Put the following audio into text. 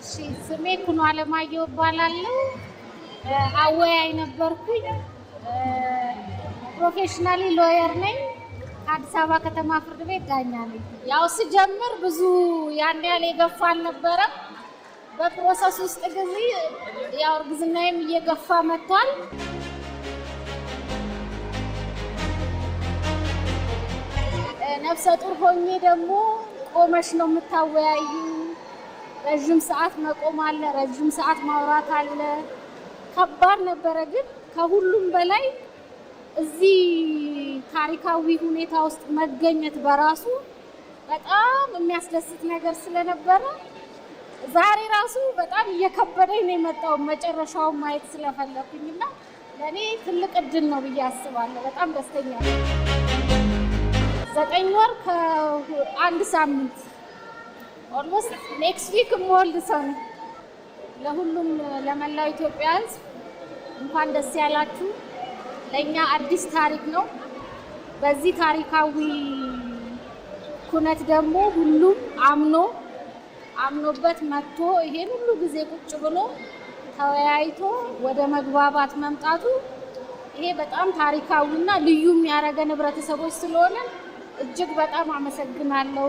ስሜ ኩኖ አለማየሁ እባላለሁ። አወያይ ነበርኩኝ። ፕሮፌሽናሊ ሎየር ነኝ። አዲስ አበባ ከተማ ፍርድ ቤት ዳኛ ነኝ። ያው ስጀምር ብዙ ያን ያህል የገፋ አልነበረም። በፕሮሰስ ውስጥ ጊዜ ያው እርግዝናዬም እየገፋ መጥቷል። ነፍሰ ጡር ሆኜ ደግሞ ቆመሽ ነው የምታወያዩ። ረጅም ሰዓት መቆም አለ፣ ረጅም ሰዓት ማውራት አለ። ከባድ ነበረ። ግን ከሁሉም በላይ እዚህ ታሪካዊ ሁኔታ ውስጥ መገኘት በራሱ በጣም የሚያስደስት ነገር ስለነበረ ዛሬ ራሱ በጣም እየከበደኝ ነው የመጣው መጨረሻውን ማየት ስለፈለኩኝና ለኔ ትልቅ እድል ነው ብዬ አስባለሁ። በጣም ደስተኛ ነኝ። 9 ወር ከ1 ሳምንት ኦልሞስት ኔክስት ዊክ ሞልድ ሰው ነው። ለሁሉም ለመላው ኢትዮጵያ ሕዝብ እንኳን ደስ ያላችሁ። ለኛ አዲስ ታሪክ ነው። በዚህ ታሪካዊ ኩነት ደግሞ ሁሉም አምኖበት መጥቶ ይሄን ሁሉ ጊዜ ቁጭ ብሎ ተወያይቶ ወደ መግባባት መምጣቱ ይሄ በጣም ታሪካዊና ልዩ የሚያደርገን ህብረተሰቦች ስለሆነ እጅግ በጣም አመሰግናለሁ።